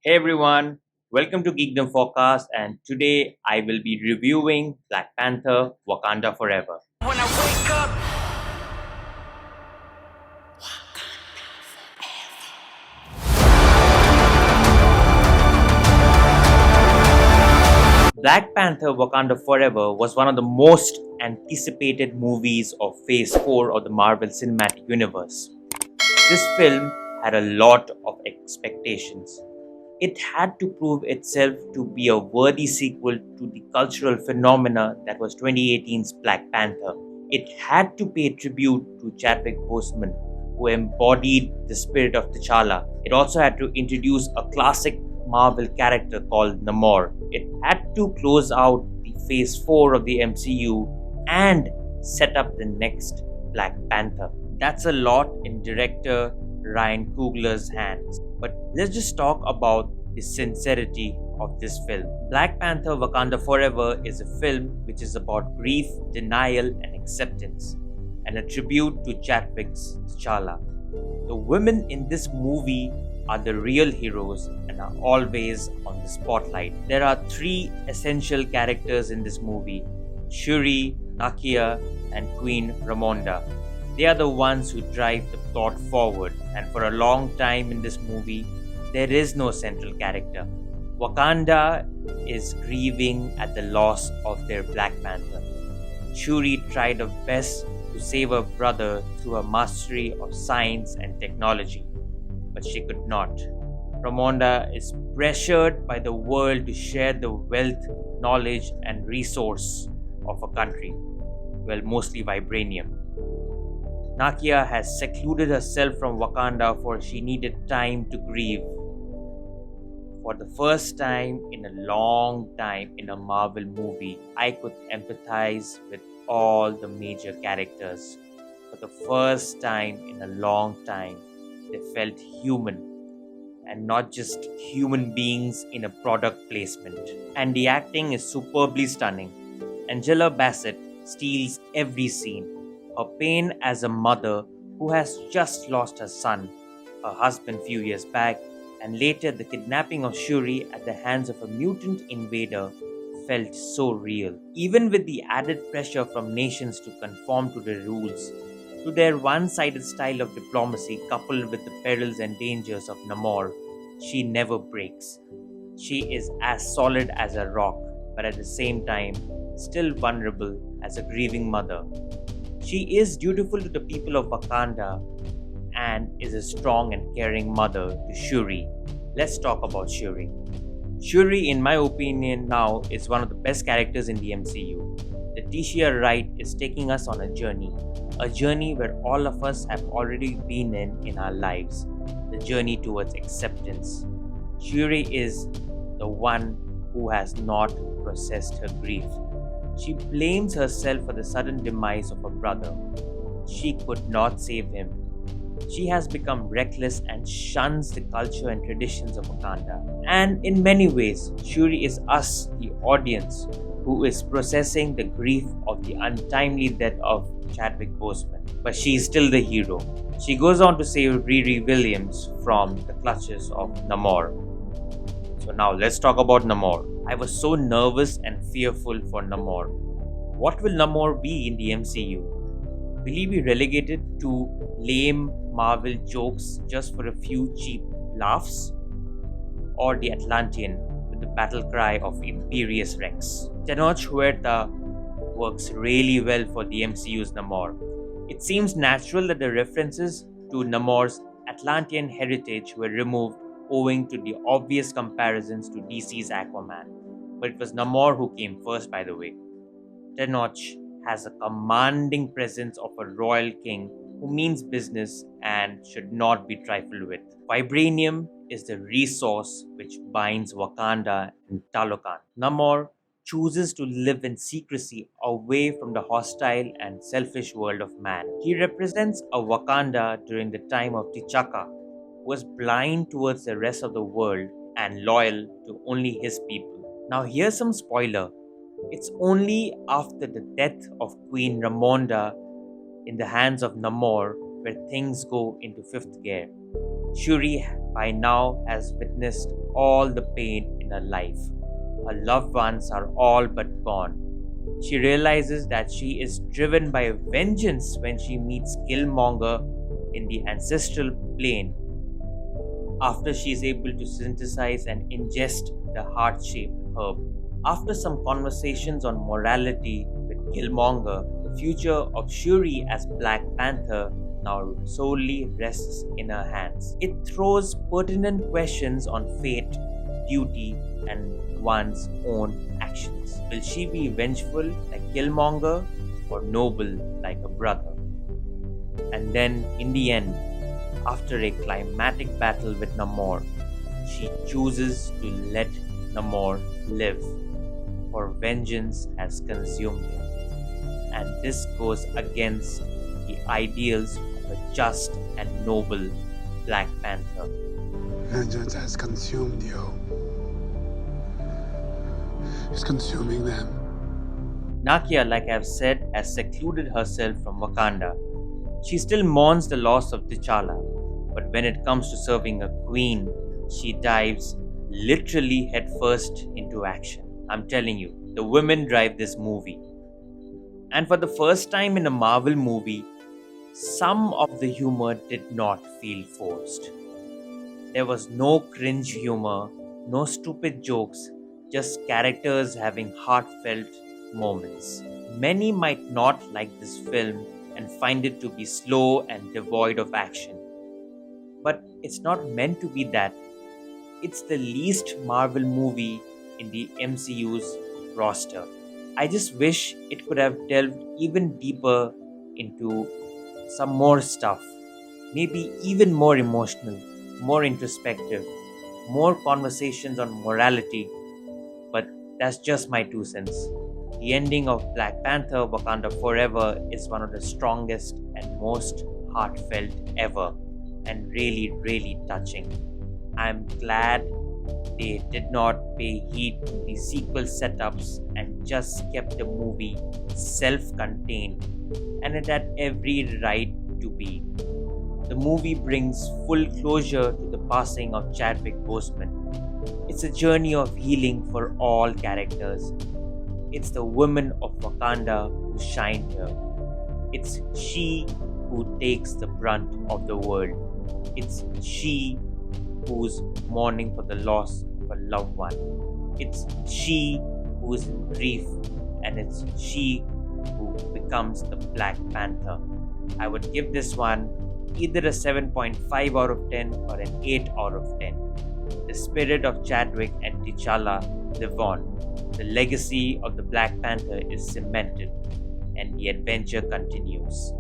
Hey everyone, welcome to Geekdom Forecast, and today I will be reviewing Black Panther Wakanda Forever. When I wake up, Black Panther Wakanda Forever was one of the most anticipated movies of Phase 4 of the Marvel Cinematic Universe. This film had a lot of expectations. It had to prove itself to be a worthy sequel to the cultural phenomena that was 2018's Black Panther. It had to pay tribute to Chadwick Boseman, who embodied the spirit of T'Challa. It also had to introduce a classic Marvel character called Namor. It had to close out the Phase 4 of the MCU and set up the next Black Panther. That's a lot in director Ryan Coogler's hands. But let's just talk about the sincerity of this film. Black Panther Wakanda Forever is a film which is about grief, denial, and acceptance, and a tribute to Chadwick's T'Challa. The women in this movie are the real heroes and are always on the spotlight. There are three essential characters in this movie: Shuri, Nakia, and Queen Ramonda. They are the ones who drive the plot forward, and for a long time in this movie, there is no central character. Wakanda is grieving at the loss of their Black Panther. Shuri tried her best to save her brother through her mastery of science and technology, but she could not. Ramonda is pressured by the world to share the wealth, knowledge, and resource of a country, well, mostly vibranium. Nakia has secluded herself from Wakanda for she needed time to grieve. For the first time in a long time in a Marvel movie, I could empathize with all the major characters. For the first time in a long time, they felt human and not just human beings in a product placement. And the acting is superbly stunning. Angela Bassett steals every scene. Her pain as a mother who has just lost her son, her husband few years back, and later the kidnapping of Shuri at the hands of a mutant invader felt so real. Even with the added pressure from nations to conform to the rules, to their one-sided style of diplomacy coupled with the perils and dangers of Namor, she never breaks. She is as solid as a rock, but at the same time, still vulnerable as a grieving mother. She is dutiful to the people of Wakanda and is a strong and caring mother to Shuri. Let's talk about Shuri. Shuri, in my opinion, now is one of the best characters in the MCU. Letitia Wright is taking us on a journey where all of us have already been in our lives, the journey towards acceptance. Shuri is the one who has not processed her grief. She blames herself for the sudden demise of her brother. She could not save him. She has become reckless and shuns the culture and traditions of Wakanda. And in many ways, Shuri is us, the audience, who is processing the grief of the untimely death of Chadwick Boseman. But she is still the hero. She goes on to save Riri Williams from the clutches of Namor. So now let's talk about Namor. I was so nervous and fearful for Namor. What will Namor be in the MCU? Will he be relegated to lame Marvel jokes just for a few cheap laughs? Or the Atlantean with the battle cry of Imperious Rex? Tenoch Huerta works really well for the MCU's Namor. It seems natural that the references to Namor's Atlantean heritage were removed owing to the obvious comparisons to DC's Aquaman. But it was Namor who came first, by the way. Tenoch has a commanding presence of a royal king who means business and should not be trifled with. Vibranium is the resource which binds Wakanda and Talokan. Namor chooses to live in secrecy away from the hostile and selfish world of man. He represents a Wakanda during the time of T'Chaka, who was blind towards the rest of the world and loyal to only his people. Now here's some spoiler. It's only after the death of Queen Ramonda in the hands of Namor where things go into fifth gear. Shuri by now has witnessed all the pain in her life. Her loved ones are all but gone. She realizes that she is driven by vengeance when she meets Killmonger in the ancestral plane after she is able to synthesize and ingest the heart shaped herb. After some conversations on morality with Killmonger, the future of Shuri as Black Panther now solely rests in her hands. It throws pertinent questions on fate, duty, and one's own actions. Will she be vengeful like Killmonger or noble like a brother? And then, in the end, after a climatic battle with Namor, she chooses to let Namor live, for vengeance has consumed him. And this goes against the ideals of a just and noble Black Panther. Vengeance has consumed you. It's consuming them. Nakia, like I've said, has secluded herself from Wakanda. She still mourns the loss of T'Challa, but when it comes to serving a queen, she dives literally headfirst into action. I'm telling you, the women drive this movie. And for the first time in a Marvel movie, some of the humor did not feel forced. There was no cringe humor, no stupid jokes, just characters having heartfelt moments. Many might not like this film and find it to be slow and devoid of action. But it's not meant to be that. It's the least Marvel movie in the MCU's roster. I just wish it could have delved even deeper into some more stuff. Maybe even more emotional, more introspective, more conversations on morality. But that's just my 2 cents. The ending of Black Panther Wakanda Forever is one of the strongest and most heartfelt ever, and really, really touching. I'm glad they did not pay heed to the sequel setups and just kept the movie self contained, and it had every right to be. The movie brings full closure to the passing of Chadwick Boseman. It's a journey of healing for all characters. It's the women of Wakanda who shine here. It's she who takes the brunt of the world. It's she who's mourning for the loss of a loved one. It's she who is in grief, and it's she who becomes the Black Panther. I would give this one either a 7.5 out of 10 or an 8 out of 10. The spirit of Chadwick and T'Challa live on. The legacy of the Black Panther is cemented, and the adventure continues.